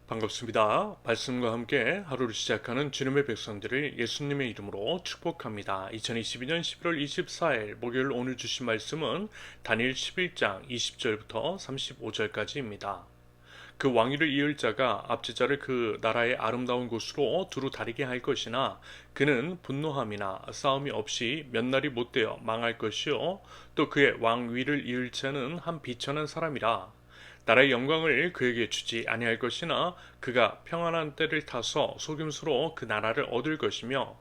반갑습니다. 말씀과 함께 하루를 시작하는 주님의 백성들을 예수님의 이름으로 축복합니다. 2022년 11월 24일 목요일 오늘 주신 말씀은 다니엘 11장 20절부터 35절까지입니다. 그 왕위를 이을 자가 압제자를 그 나라의 아름다운 곳으로 두루 다니게 할 것이나 그는 분노함이나 싸움이 없이 몇 날이 못되어 망할 것이요 또 그의 왕위를 이을 자는 한 비천한 사람이라. 나라의 영광을 그에게 주지 아니할 것이나 그가 평안한 때를 타서 속임수로 그 나라를 얻을 것이며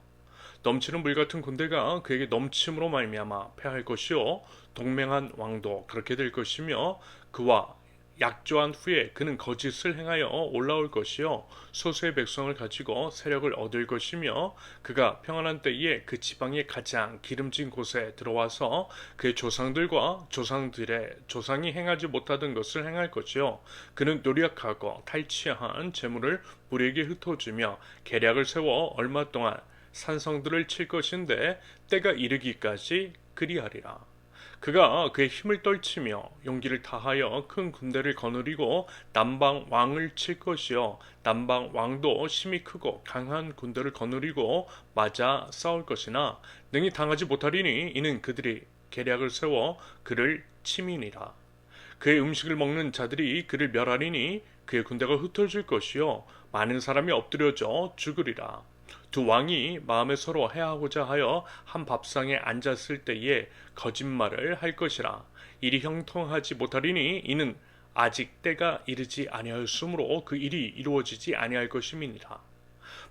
넘치는 물 같은 군대가 그에게 넘침으로 말미암아 패할 것이요 동맹한 왕도 그렇게 될 것이며 그와 약조한 후에 그는 거짓을 행하여 올라올 것이요 소수의 백성을 가지고 세력을 얻을 것이며 그가 평안한 때에 그 지방의 가장 기름진 곳에 들어와서 그의 조상들과 조상들의 조상이 행하지 못하던 것을 행할 것이요 그는 노력하고 탈취한 재물을 우리에게 흩어주며 계략을 세워 얼마 동안 산성들을 칠 것인데 때가 이르기까지 그리하리라. 그가 그의 힘을 떨치며 용기를 다하여 큰 군대를 거느리고 남방 왕을 칠 것이요 남방 왕도 힘이 크고 강한 군대를 거느리고 맞아 싸울 것이나 능히 당하지 못하리니 이는 그들이 계략을 세워 그를 침이니라. 그의 음식을 먹는 자들이 그를 멸하리니 그의 군대가 흩어질 것이요 많은 사람이 엎드려져 죽으리라. 두 왕이 마음에 서로 해하고자 하여 한 밥상에 앉았을 때에 거짓말을 할 것이라. 일이 형통하지 못하리니 이는 아직 때가 이르지 아니하였으므로 그 일이 이루어지지 아니할 것임이니라.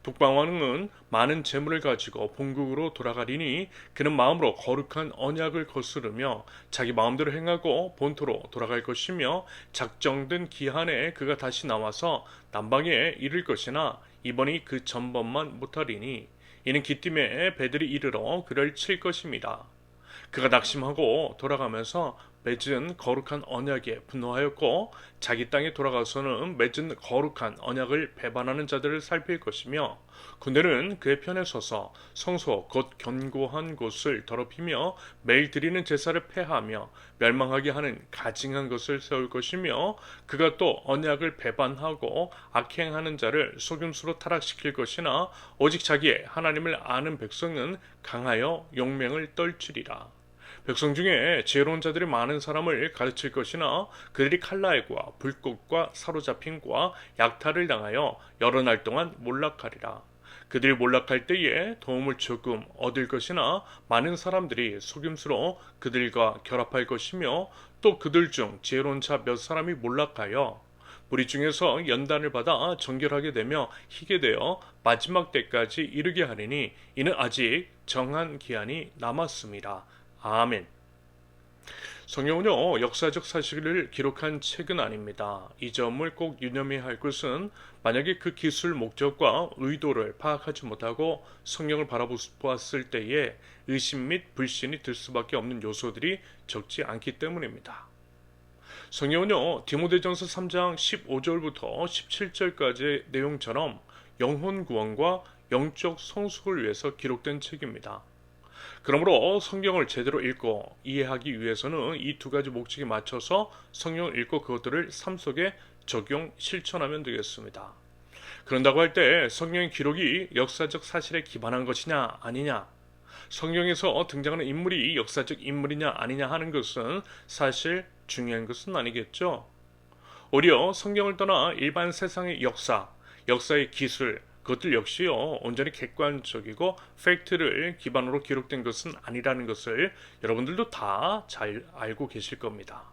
북방왕은 많은 재물을 가지고 본국으로 돌아가리니 그는 마음으로 거룩한 언약을 거스르며 자기 마음대로 행하고 본토로 돌아갈 것이며 작정된 기한에 그가 다시 나와서 남방에 이를 것이나 이번이 그 전번만 못하리니 이는 기띔에 배들이 이르러 그를 칠 것입니다. 그가 낙심하고 돌아가면서 맺은 거룩한 언약에 분노하였고 자기 땅에 돌아가서는 맺은 거룩한 언약을 배반하는 자들을 살필 것이며 군대는 그의 편에 서서 성소 곧 견고한 곳을 더럽히며 매일 드리는 제사를 폐하며 멸망하게 하는 가증한 것을 세울 것이며 그가 또 언약을 배반하고 악행하는 자를 속임수로 타락시킬 것이나 오직 자기의 하나님을 아는 백성은 강하여 용맹을 떨치리라. 백성 중에 지혜로운 자들이 많은 사람을 가르칠 것이나 그들이 칼날과 불꽃과 사로잡힘과 약탈을 당하여 여러 날 동안 몰락하리라. 그들이 몰락할 때에 도움을 조금 얻을 것이나 많은 사람들이 속임수로 그들과 결합할 것이며 또 그들 중 지혜로운 자 몇 사람이 몰락하여 무리 중에서 연단을 받아 정결하게 되며 희게 되어 마지막 때까지 이르게 하리니 이는 아직 정한 기한이 남았습니다. 아멘. 성경은요, 역사적 사실을 기록한 책은 아닙니다. 이 점을 꼭 유념해야 할 것은 만약에 그 기술 목적과 의도를 파악하지 못하고 성경을 바라보았을 때에 의심 및 불신이 들 수밖에 없는 요소들이 적지 않기 때문입니다. 성경은요, 디모데전서 3장 15절부터 17절까지의 내용처럼 영혼 구원과 영적 성숙을 위해서 기록된 책입니다. 그러므로 성경을 제대로 읽고 이해하기 위해서는 이 두 가지 목적에 맞춰서 성경을 읽고 그것들을 삶 속에 적용, 실천하면 되겠습니다. 그런다고 할 때 성경의 기록이 역사적 사실에 기반한 것이냐 아니냐, 성경에서 등장하는 인물이 역사적 인물이냐 아니냐 하는 것은 사실 중요한 것은 아니겠죠. 오히려 성경을 떠나 일반 세상의 역사의 기술, 그것들 역시요 온전히 객관적이고 팩트를 기반으로 기록된 것은 아니라는 것을 여러분들도 다 잘 알고 계실 겁니다.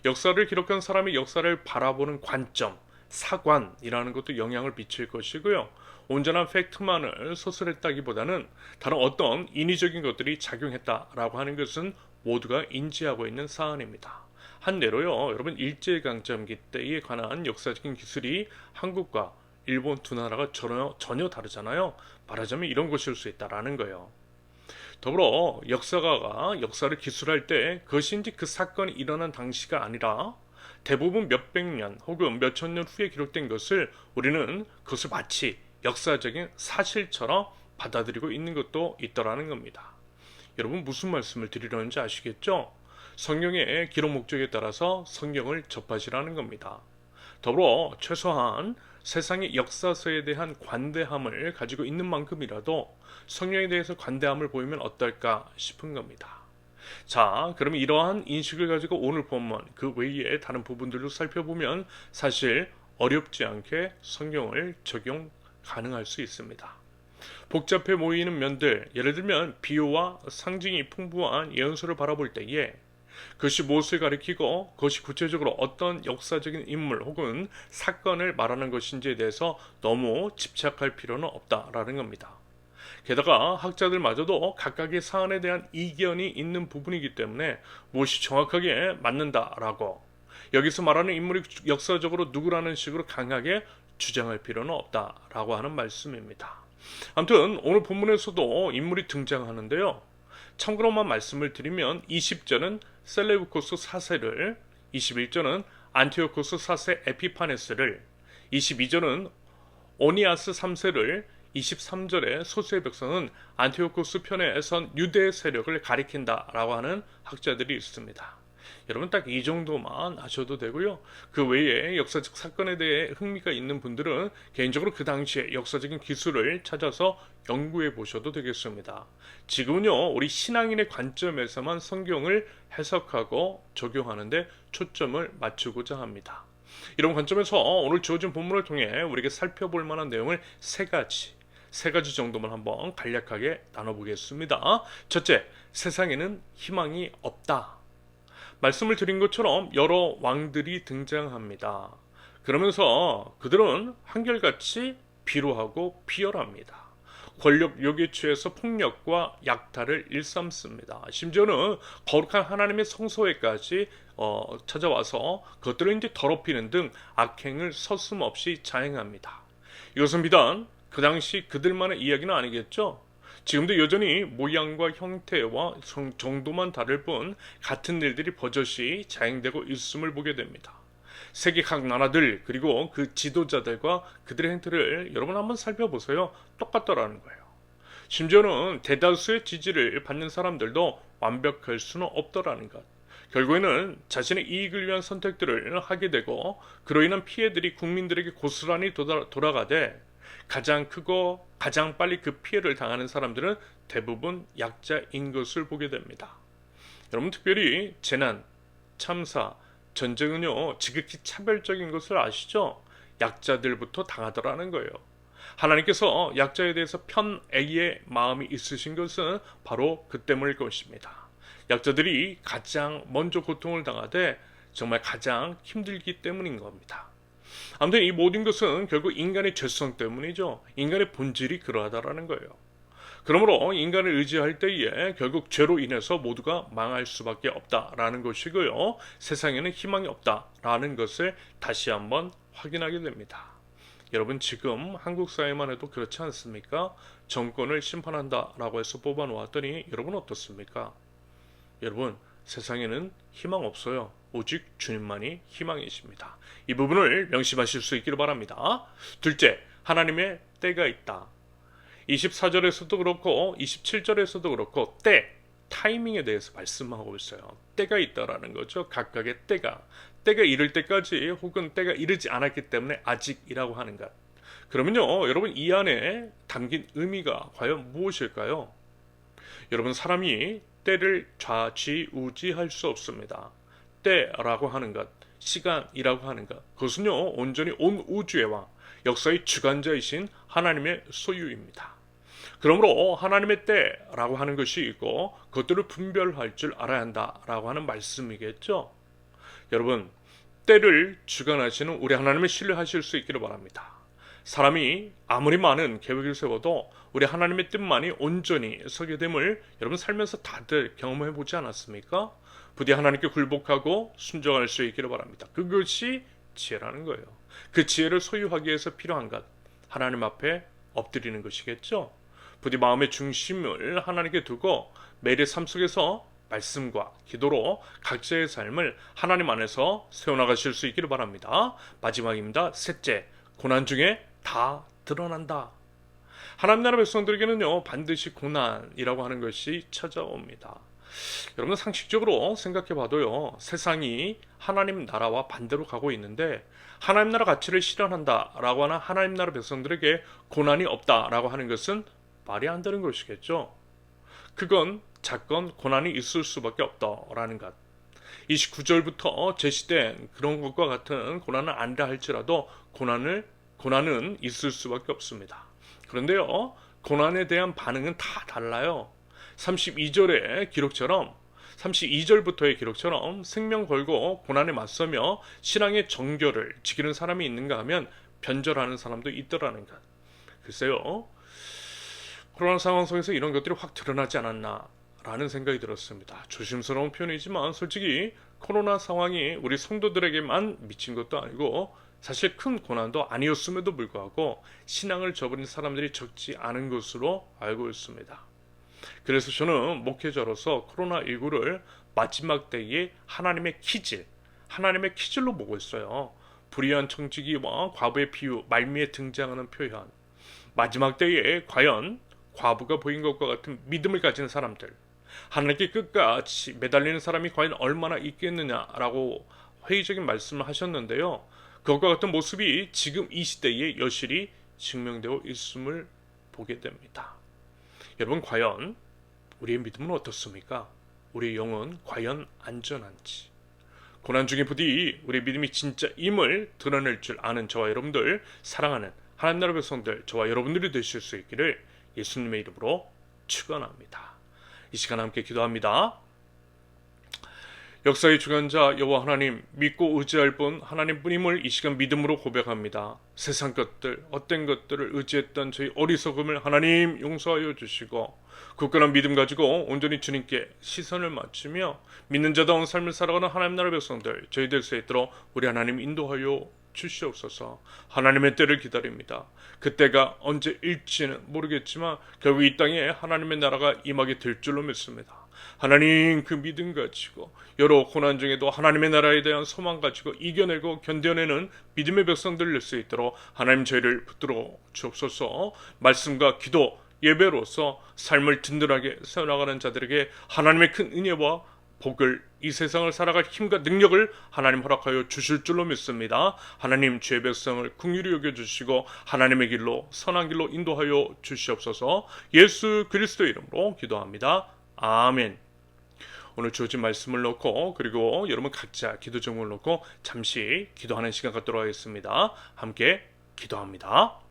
역사를 기록한 사람이 역사를 바라보는 관점, 사관이라는 것도 영향을 미칠 것이고요. 온전한 팩트만을 서술했다기보다는 다른 어떤 인위적인 것들이 작용했다라고 하는 것은 모두가 인지하고 있는 사안입니다. 한 예로요, 여러분 일제강점기 때에 관한 역사적인 기술이 한국과 일본 두 나라가 전혀 다르잖아요. 말하자면 이런 것일 수 있다라는 거예요. 더불어 역사가가 역사를 기술할 때 그것이 이제 그 사건이 일어난 당시가 아니라 대부분 몇백 년 혹은 몇천 년 후에 기록된 것을 우리는 그것을 마치 역사적인 사실처럼 받아들이고 있는 것도 있더라는 겁니다. 여러분 무슨 말씀을 드리려는지 아시겠죠? 성경의 기록 목적에 따라서 성경을 접하시라는 겁니다. 더불어 최소한 세상의 역사서에 대한 관대함을 가지고 있는 만큼이라도 성령에 대해서 관대함을 보이면 어떨까 싶은 겁니다. 자, 그럼 이러한 인식을 가지고 오늘 본문 그 외에 다른 부분들도 살펴보면 사실 어렵지 않게 성경을 적용 가능할 수 있습니다. 복잡해 보이는 면들, 예를 들면 비유와 상징이 풍부한 예언서를 바라볼 때에 그것이 무엇을 가리키고 그것이 구체적으로 어떤 역사적인 인물 혹은 사건을 말하는 것인지에 대해서 너무 집착할 필요는 없다라는 겁니다. 게다가 학자들마저도 각각의 사안에 대한 이견이 있는 부분이기 때문에 무엇이 정확하게 맞는다라고 여기서 말하는 인물이 역사적으로 누구라는 식으로 강하게 주장할 필요는 없다라고 하는 말씀입니다. 아무튼 오늘 본문에서도 인물이 등장하는데요. 참고로만 말씀을 드리면 20절은 셀레우코스 4세를, 21절은 안티오코스 4세 에피파네스를, 22절은 오니아스 3세를, 23절의 소수의 백성은 안티오코스 편에 선 유대 세력을 가리킨다라고 하는 학자들이 있습니다. 여러분 딱 이 정도만 아셔도 되고요. 그 외에 역사적 사건에 대해 흥미가 있는 분들은 개인적으로 그 당시의 역사적인 기술을 찾아서 연구해 보셔도 되겠습니다. 지금은요, 우리 신앙인의 관점에서만 성경을 해석하고 적용하는데 초점을 맞추고자 합니다. 이런 관점에서 오늘 주어진 본문을 통해 우리에게 살펴볼 만한 내용을 세 가지 정도만 한번 간략하게 나눠보겠습니다. 첫째, 세상에는 희망이 없다. 말씀을 드린 것처럼 여러 왕들이 등장합니다. 그러면서 그들은 한결같이 비루하고 비열합니다. 권력욕에 취해서 폭력과 약탈을 일삼습니다. 심지어는 거룩한 하나님의 성소에까지 찾아와서 그것들을 이제 더럽히는 등 악행을 서슴없이 자행합니다. 이것은 비단 그 당시 그들만의 이야기는 아니겠죠. 지금도 여전히 모양과 형태와 정도만 다를 뿐 같은 일들이 버젓이 자행되고 있음을 보게 됩니다. 세계 각 나라들 그리고 그 지도자들과 그들의 행태를 여러분 한번 살펴보세요. 똑같더라는 거예요. 심지어는 대다수의 지지를 받는 사람들도 완벽할 수는 없더라는 것. 결국에는 자신의 이익을 위한 선택들을 하게 되고 그로 인한 피해들이 국민들에게 고스란히 돌아가되 가장 크고 가장 빨리 그 피해를 당하는 사람들은 대부분 약자인 것을 보게 됩니다. 여러분 특별히 재난, 참사, 전쟁은요 지극히 차별적인 것을 아시죠? 약자들부터 당하더라는 거예요. 하나님께서 약자에 대해서 편애의 마음이 있으신 것은 바로 그 때문일 것입니다. 약자들이 가장 먼저 고통을 당하되 정말 가장 힘들기 때문인 겁니다. 아무튼 이 모든 것은 결국 인간의 죄성 때문이죠. 인간의 본질이 그러하다라는 거예요. 그러므로 인간을 의지할 때에 결국 죄로 인해서 모두가 망할 수밖에 없다라는 것이고요. 세상에는 희망이 없다라는 것을 다시 한번 확인하게 됩니다. 여러분 지금 한국 사회만 해도 그렇지 않습니까? 정권을 심판한다라고 해서 뽑아놓았더니 여러분 어떻습니까? 여러분 세상에는 희망 없어요. 오직 주님만이 희망이십니다. 이 부분을 명심하실 수 있기를 바랍니다. 둘째, 하나님의 때가 있다. 24절에서도 그렇고 27절에서도 그렇고 타이밍에 대해서 말씀하고 있어요. 때가 있다라는 거죠. 각각의 때가 이를 때까지 혹은 때가 이르지 않았기 때문에 아직이라고 하는 것. 그러면요, 여러분 이 안에 담긴 의미가 과연 무엇일까요? 여러분 사람이 때를 좌지우지할 수 없습니다. 때라고 하는 것, 시간이라고 하는 것, 그것은요 온전히 온 우주의 왕, 역사의 주관자이신 하나님의 소유입니다. 그러므로 하나님의 때라고 하는 것이 있고 그것들을 분별할 줄 알아야 한다라고 하는 말씀이겠죠. 여러분 때를 주관하시는 우리 하나님을 신뢰하실 수 있기를 바랍니다. 사람이 아무리 많은 계획을 세워도 우리 하나님의 뜻만이 온전히 서게 됨을 여러분 살면서 다들 경험해 보지 않았습니까? 부디 하나님께 굴복하고 순종할 수 있기를 바랍니다. 그것이 지혜라는 거예요. 그 지혜를 소유하기 위해서 필요한 것, 하나님 앞에 엎드리는 것이겠죠. 부디 마음의 중심을 하나님께 두고 매일의 삶 속에서 말씀과 기도로 각자의 삶을 하나님 안에서 세워나가실 수 있기를 바랍니다. 마지막입니다. 셋째, 고난 중에 다 드러난다. 하나님 나라 백성들에게는요 반드시 고난이라고 하는 것이 찾아옵니다. 여러분 상식적으로 생각해 봐도요. 세상이 하나님 나라와 반대로 가고 있는데 하나님 나라 가치를 실현한다라고 하는 하나님 나라 백성들에게 고난이 없다라고 하는 것은 말이 안 되는 것이겠죠. 그건 작건 고난이 있을 수밖에 없다라는 것. 29절부터 제시된 그런 것과 같은 고난은 아니라 할지라도 고난은 있을 수밖에 없습니다. 그런데요, 고난에 대한 반응은 다 달라요. 32절부터의 기록처럼 생명 걸고 고난에 맞서며 신앙의 정결을 지키는 사람이 있는가 하면 변절하는 사람도 있더라는 것. 글쎄요, 코로나 상황 속에서 이런 것들이 확 드러나지 않았나 라는 생각이 들었습니다. 조심스러운 표현이지만 솔직히 코로나 상황이 우리 성도들에게만 미친 것도 아니고 사실 큰 고난도 아니었음에도 불구하고 신앙을 저버린 사람들이 적지 않은 것으로 알고 있습니다. 그래서 저는 목회자로서 코로나19를 마지막 때의 하나님의 키질로 보고 있어요. 불의한 청지기와 과부의 비유, 말미에 등장하는 표현. 마지막 때에 과연 과부가 보인 것과 같은 믿음을 가진 사람들, 하나님께 끝까지 매달리는 사람이 과연 얼마나 있겠느냐라고 회의적인 말씀을 하셨는데요. 그것과 같은 모습이 지금 이 시대에 여실히 증명되어 있음을 보게 됩니다. 여러분, 과연 우리의 믿음은 어떻습니까? 우리의 영은 과연 안전한지. 고난 중에 부디 우리의 믿음이 진짜임을 드러낼 줄 아는 저와 여러분들, 사랑하는 하나님 나라 백성들, 저와 여러분들이 되실 수 있기를 예수님의 이름으로 축원합니다. 이 시간 함께 기도합니다. 역사의 주관자 여호와 하나님, 믿고 의지할 분 하나님뿐임을 이 시간 믿음으로 고백합니다. 세상 것들, 헛된 것들을 의지했던 저희 어리석음을 하나님 용서하여 주시고 굳건한 믿음 가지고 온전히 주님께 시선을 맞추며 믿는 자다운 삶을 살아가는 하나님 나라 백성들, 저희 될 수 있도록 우리 하나님 인도하여 주시옵소서. 하나님의 때를 기다립니다. 그때가 언제일지는 모르겠지만 결국 이 땅에 하나님의 나라가 임하게 될 줄로 믿습니다. 하나님, 그 믿음 가지고 여러 고난 중에도 하나님의 나라에 대한 소망 가지고 이겨내고 견뎌내는 믿음의 백성들 될 수 있도록 하나님 저희를 붙들어 주옵소서. 말씀과 기도, 예배로서 삶을 든든하게 세워나가는 자들에게 하나님의 큰 은혜와 복을, 이 세상을 살아갈 힘과 능력을 하나님 허락하여 주실 줄로 믿습니다. 하나님, 죄의 백성을 긍휼히 여겨주시고 하나님의 길로, 선한 길로 인도하여 주시옵소서. 예수 그리스도의 이름으로 기도합니다. 아멘. 오늘 주어진 말씀을 놓고, 그리고 여러분 각자 기도 제목을 놓고 잠시 기도하는 시간 갖도록 하겠습니다. 함께 기도합니다.